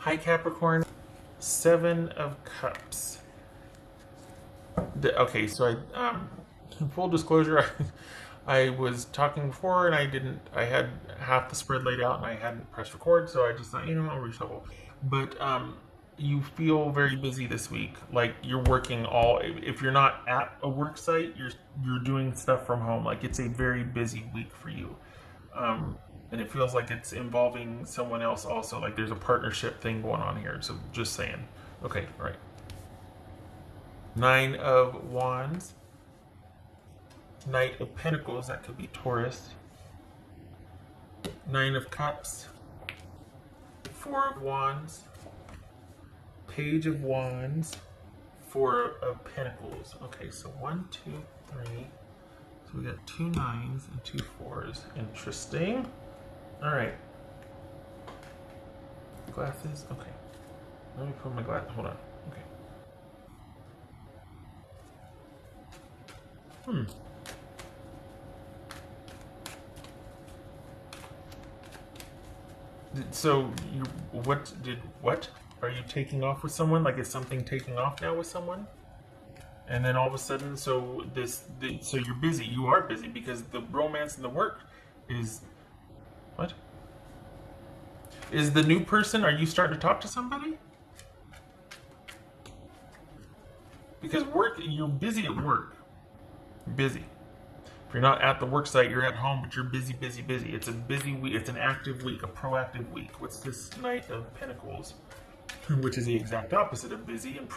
Hi Capricorn, Seven of Cups. Okay, so full disclosure, I was talking before and I had half the spread laid out and I hadn't pressed record, so I just thought, I'll reshuffle. But you feel very busy this week, like you're working if you're not at a work site, you're doing stuff from home. Like it's a very busy week for you. And it feels like it's involving someone else also. Like there's a partnership thing going on here. So just saying. Okay, all right. Nine of Wands. Knight of Pentacles. That could be Taurus. Nine of Cups. Four of Wands. Page of Wands. Four of Pentacles. Okay, so 1, 2, 3. So we got 2 nines and 2 fours. Interesting. All right. Glasses. Okay. Let me put my glasses. Hold on. Okay. So what? Are you taking off with someone? Like is something taking off now with someone? And then all of a sudden, so you're busy. You are busy because the romance and the work is what? Is the new person? Are you starting to talk to somebody? Because you're busy at work. You're busy. If you're not at the work site, you're at home, but you're busy, busy, busy. It's a busy week. It's an active week, a proactive week. What's this Knight of Pentacles? Which is the exact opposite of busy. And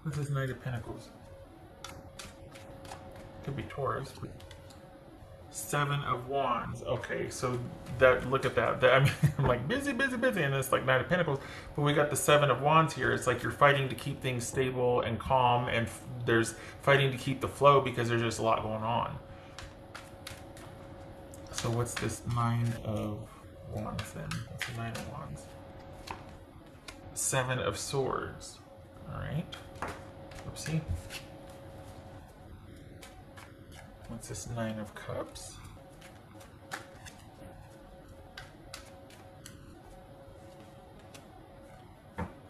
what's this Knight of Pentacles? Could be Taurus. Seven of Wands. Okay, so look at that. I'm like busy, busy, busy, and it's like Knight of Pentacles. But we got the Seven of Wands here. It's like you're fighting to keep things stable and calm, and there's fighting to keep the flow because there's just a lot going on. So what's this Nine of Wands then? What's the Nine of Wands? Seven of Swords. All right. Oopsie. What's this Nine of Cups?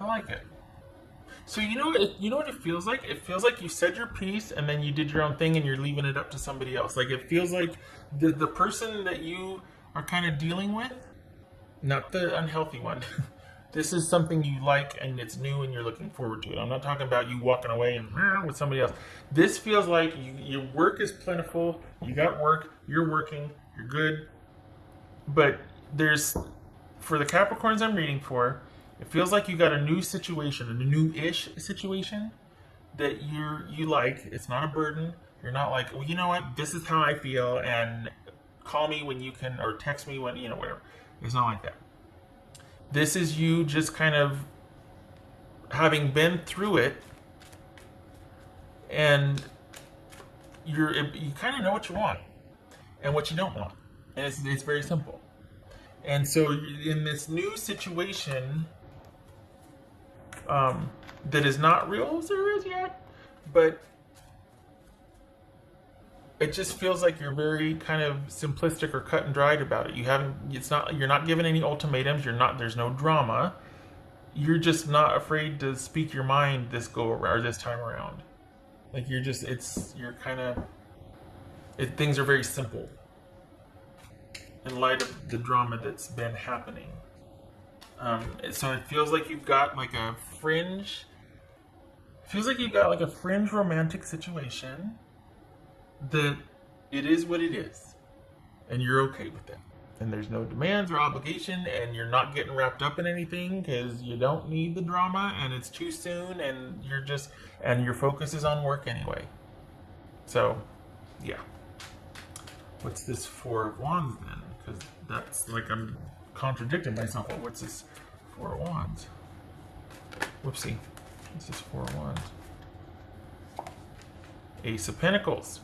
I like it. So you know what it feels like? It feels like you said your piece and then you did your own thing and you're leaving it up to somebody else. Like it feels like the person that you are kind of dealing with, not the unhealthy one. This is something you like and it's new and you're looking forward to it. I'm not talking about you walking away and with somebody else. This feels like your work is plentiful. You got work. You're working. You're good. But for the Capricorns I'm reading for, it feels like you got a new situation, a new-ish situation that you like. It's not a burden. You're not like, well, you know what? This is how I feel and call me when you can or text me when, whatever. It's not like that. This is you just kind of having been through it, and you kind of know what you want and what you don't want, and it's very simple. And so in this new situation that is not real as there is yet, but it just feels like you're very kind of simplistic or cut and dried about it. You're not given any ultimatums. There's no drama. You're just not afraid to speak your mind this time around. Like things are very simple in light of the drama that's been happening. So it feels like you've got like a fringe romantic situation that it is what it is, and you're okay with that, and there's no demands or obligation, and you're not getting wrapped up in anything because you don't need the drama, and it's too soon, and your focus is on work anyway. So yeah, what's this Four of Wands then? Because that's like I'm contradicting myself. What's this Four of Wands? Whoopsie. What's this Four of Wands? Ace of Pentacles.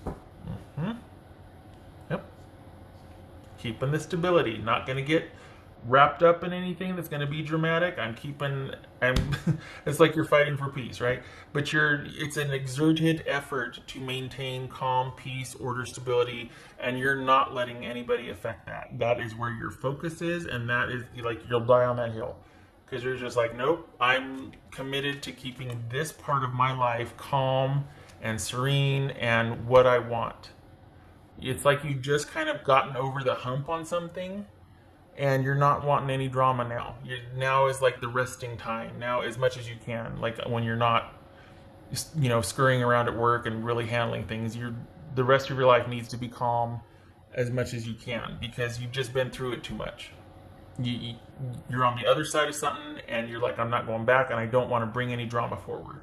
Yep. Keeping the stability. Not going to get wrapped up in anything that's going to be dramatic. It's like you're fighting for peace, right? But it's an exerted effort to maintain calm, peace, order, stability, and you're not letting anybody affect that. That is where your focus is, and that is like you'll die on that hill. because you're just like, nope, I'm committed to keeping this part of my life calm and serene and what I want. It's like you've just kind of gotten over the hump on something, and you're not wanting any drama now. Now is like the resting time. Now, as much as you can, like when you're not, scurrying around at work and really handling things. The rest of your life needs to be calm as much as you can, because you've just been through it too much. You're on the other side of something, and you're like, I'm not going back, and I don't want to bring any drama forward.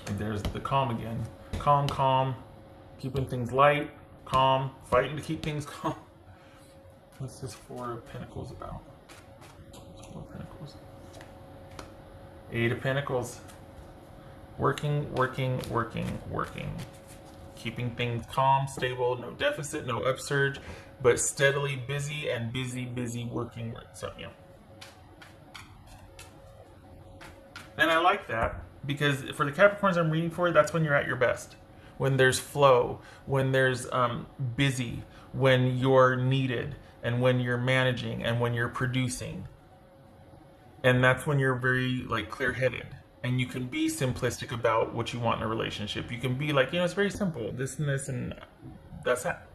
And there's the calm again. Calm, keeping things light, calm, fighting to keep things calm. What's this Four of Pentacles about? Four of Pentacles. Eight of Pentacles. Working. Keeping things calm, stable, no deficit, no upsurge, but steadily busy and busy working. So, And I like that, because for the Capricorns I'm reading for, that's when you're at your best. When there's flow, when there's busy, when you're needed, and when you're managing, and when you're producing. And that's when you're very clear-headed. And you can be simplistic about what you want in a relationship. You can be like, it's very simple. This and this, and that's that.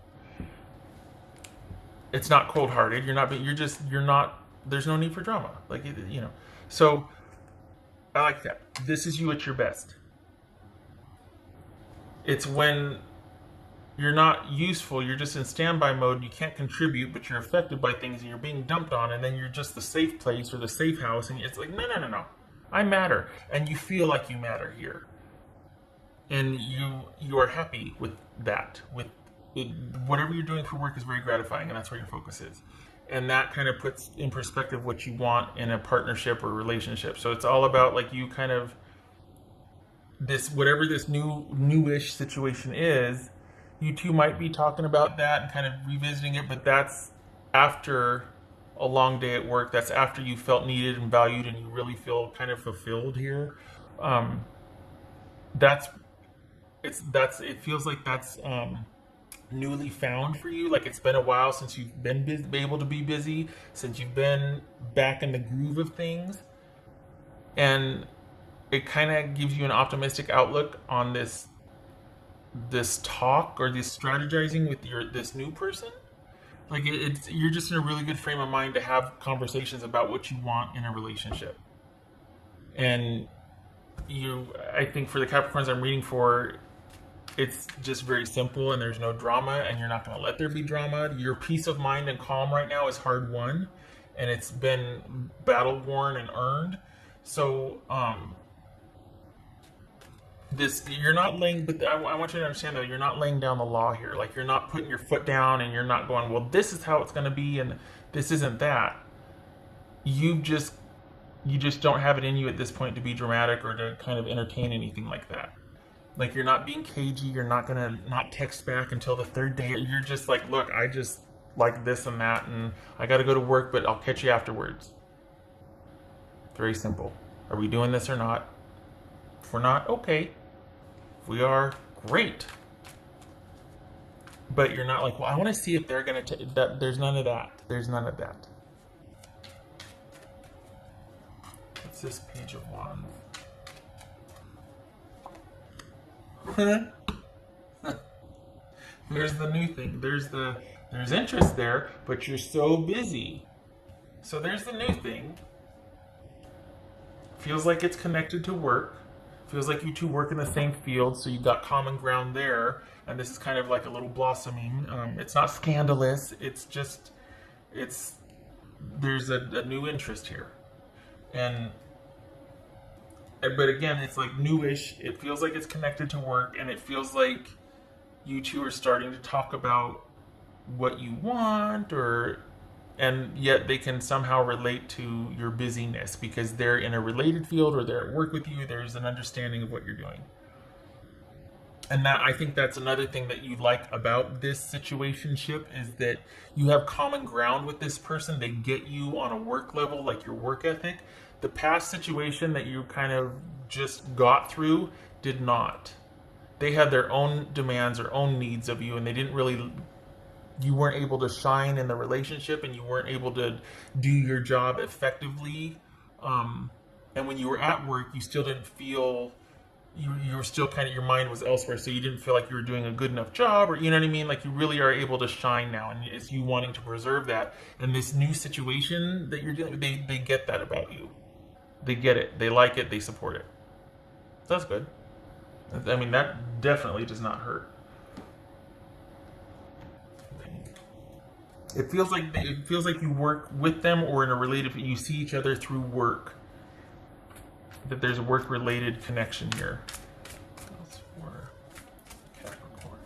It's not cold-hearted. You're not, there's no need for drama. So I like that. This is you at your best. It's when you're not useful, you're just in standby mode, and you can't contribute, but you're affected by things, and you're being dumped on, and then you're just the safe place or the safe house, and it's like, no. I matter, and you feel like you matter here, and you are happy with that. With whatever you're doing for work is very gratifying, and that's where your focus is, and that kind of puts in perspective what you want in a partnership or relationship. So it's all about you kind of this, whatever this newish situation is. You two might be talking about that and kind of revisiting it, but that's after a long day at work. That's after you felt needed and valued, and you really feel kind of fulfilled here. It feels like that's newly found for you. Like it's been a while since you've been able to be busy, since you've been back in the groove of things, and it kind of gives you an optimistic outlook on this talk or this strategizing with this new person. You're just in a really good frame of mind to have conversations about what you want in a relationship. And I think for the Capricorns I'm reading for, it's just very simple, and there's no drama, and you're not going to let there be drama. Your peace of mind and calm right now is hard won, and it's been battle worn and earned. So, you're not laying, but I want you to understand though, you're not laying down the law here. You're not putting your foot down, and you're not going, well, this is how it's going to be, and this isn't that. You just don't have it in you at this point to be dramatic or to kind of entertain anything like that. You're not being cagey. You're not going to not text back until the third day. You're just like, look, I just like this and that, and I got to go to work, but I'll catch you afterwards. Very simple. Are we doing this or not? If we're not, okay. If we are, great. But you're not like, well, I want to see if they're going to that. There's none of that. There's none of that. What's this Page of Wands? There's the new thing. There's interest there, but you're so busy. So there's the new thing. Feels like it's connected to work. Feels like you two work in the same field, so you got common ground there. And this is kind of like a little blossoming. It's not scandalous. It's just, there's a new interest here. But again, it's newish. It feels like it's connected to work, and it feels like you two are starting to talk about what you want, and yet they can somehow relate to your busyness because they're in a related field or they're at work with you. There's an understanding of what you're doing. And I think that's another thing that you like about this situationship is that you have common ground with this person. They get you on a work level, your work ethic. The past situation that you kind of just got through did not. They had their own demands, their own needs of you, and they didn't really you weren't able to shine in the relationship and you weren't able to do your job effectively. And when you were at work, you still didn't feel, you were still kind of, your mind was elsewhere, so you didn't feel like you were doing a good enough job, or you know what I mean? Like you really are able to shine now, and it's you wanting to preserve that. And this new situation that you're dealing with, they get that about you. They get it. They like it. They support it. That's good. I mean, that definitely does not hurt. It feels like you work with them or in a related. You see each other through work. That there's a work-related connection here. That's for Capricorn.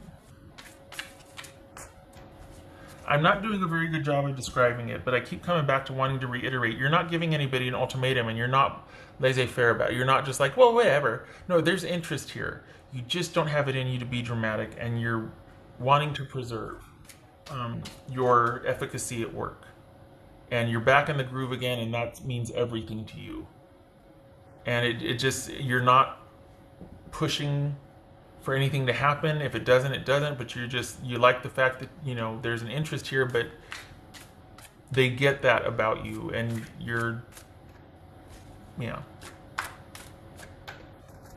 I'm not doing a very good job of describing it, but I keep coming back to wanting to reiterate. You're not giving anybody an ultimatum, and you're not laissez-faire about it. You're not just like, well, whatever. No, there's interest here. You just don't have it in you to be dramatic, and you're wanting to preserve your efficacy at work. And you're back in the groove again, and that means everything to you. And it just, you're not pushing for anything to happen. If it doesn't, it doesn't. But you like the fact that, you know, there's an interest here, but they get that about you, and you're, yeah.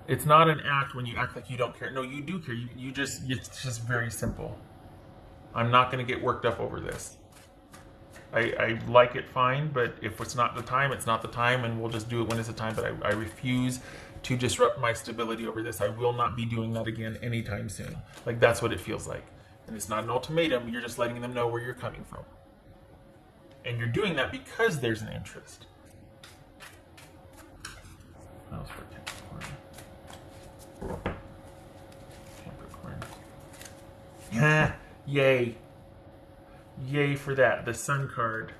It's not an act when you act like you don't care. No, you do care. It's just very simple. I'm not going to get worked up over this. I like it fine, but if it's not the time, it's not the time, and we'll just do it when it's the time. But I refuse to disrupt my stability over this. I will not be doing that again anytime soon. Like, that's what it feels like. And it's not an ultimatum. You're just letting them know where you're coming from. And you're doing that because there's an interest. What else for Capricorn? Capricorn. Yay. Yay for that. The Sun card.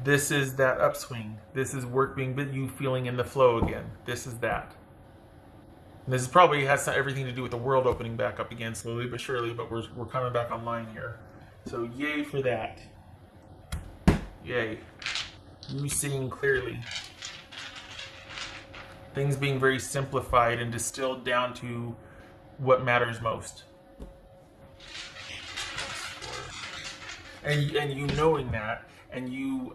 This is that upswing. This is work being, but you feeling in the flow again. This is that. And this is probably has everything to do with the world opening back up again, slowly but surely, but we're coming back online here. So yay for that. Yay. You seeing clearly. Things being very simplified and distilled down to what matters most. And you knowing that, and you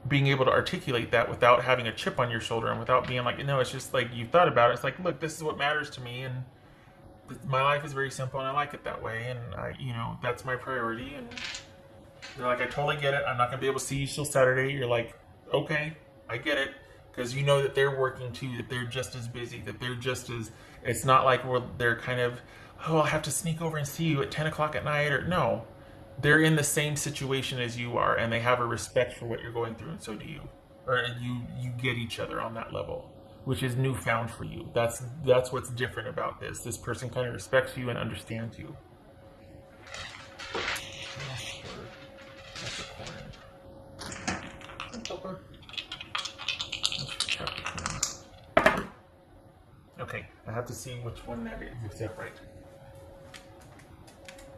being able to articulate that without having a chip on your shoulder, and without being like, no, it's just like you've thought about it. It's like, look, this is what matters to me, and my life is very simple, and I like it that way, and that's my priority. And they're like, I totally get it. I'm not gonna be able to see you till Saturday. You're like, okay, I get it, because you know that they're working too, that they're just as busy, that they're just as. It's not like they're kind of, oh, I'll have to sneak over and see you at 10 o'clock at night, or no. They're in the same situation as you are, and they have a respect for what you're going through, and so do you. Or you get each other on that level, which is newfound for you. That's what's different about this. This person kind of respects you and understands you. Okay, I have to see which one that is. Except right.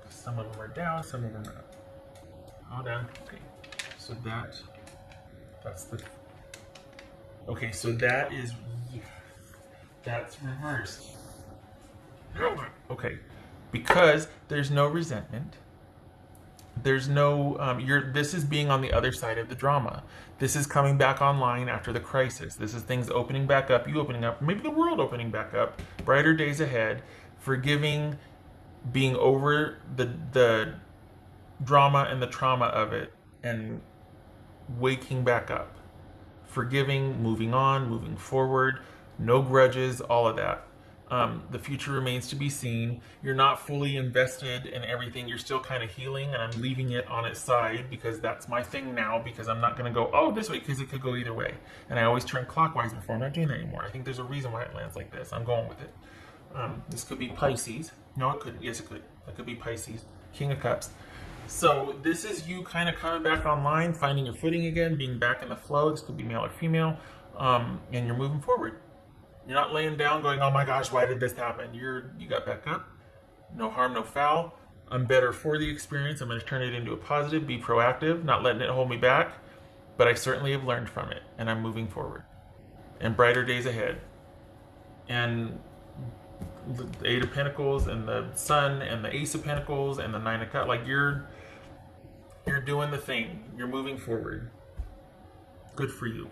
Some of them are down, some of them are up. All down. Okay. So that's the. Okay, so that's reversed. Okay, because there's no resentment. There's no this is being on the other side of the drama. This is coming back online after the crisis. This is things opening back up, you opening up, maybe the world opening back up, brighter days ahead, forgiving, being over the drama and the trauma of it, and waking back up, forgiving, moving on, moving forward, no grudges, all of that. The future remains to be seen. You're not fully invested in everything. You're still kind of healing, and I'm leaving it on its side because that's my thing now, because I'm not going to go, oh, this way, because it could go either way. And I always turn clockwise before. I'm not doing that anymore. I think there's a reason why it lands like this. I'm going with it. This could be Pisces. No, it couldn't. Yes, it could. It could be Pisces. King of Cups. So this is you kind of coming back online, finding your footing again, being back in the flow. This could be male or female. And you're moving forward. You're not laying down going, oh my gosh, why did this happen? You got back up. No harm, no foul. I'm better for the experience. I'm going to turn it into a positive, be proactive, not letting it hold me back. But I certainly have learned from it, and I'm moving forward. And brighter days ahead. And the Eight of Pentacles and the Sun and the Ace of Pentacles and the Nine of Cups. Like you're doing the thing. You're moving forward. Good for you.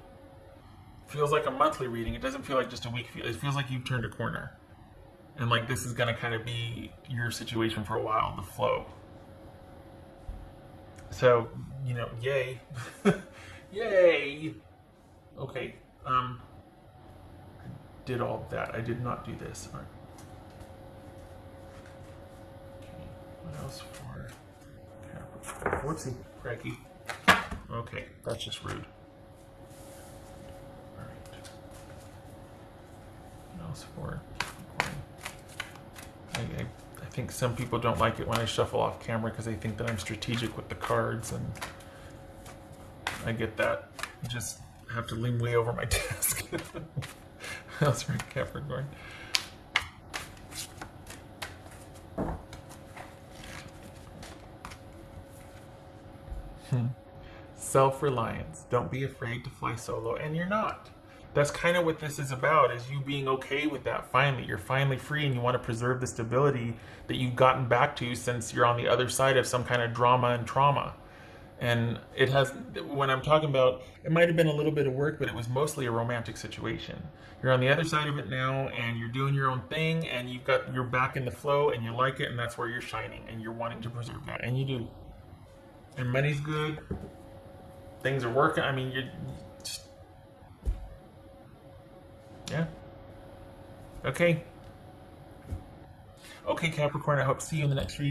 Feels like a monthly reading. It doesn't feel like just a week. It feels like you've turned a corner. And like this is going to kind of be your situation for a while, the flow. So, you know, yay. Yay. Okay. Did all that. I did not do this. All right. Okay. What else for Capricorn? Whoopsie. Cracky. Okay. That's just rude. All right. What else for Capricorn? I think some people don't like it when I shuffle off camera because they think that I'm strategic with the cards, and I get that. I just have to lean way over my desk. That's right, Capricorn. Self-reliance. Don't be afraid to fly solo, and you're not. That's kind of what this is about, is you being okay with that finally. You're finally free and you want to preserve the stability that you've gotten back to since you're on the other side of some kind of drama and trauma. And it has, when I'm talking about, it might have been a little bit of work, but it was mostly a romantic situation. You're on the other side of it now and you're doing your own thing and you're back in the flow and you like it, and that's where you're shining and you're wanting to preserve that. And you do. And money's good. Things are working. I mean, you're just, yeah. Okay. Okay, Capricorn, I hope to see you in the next reading.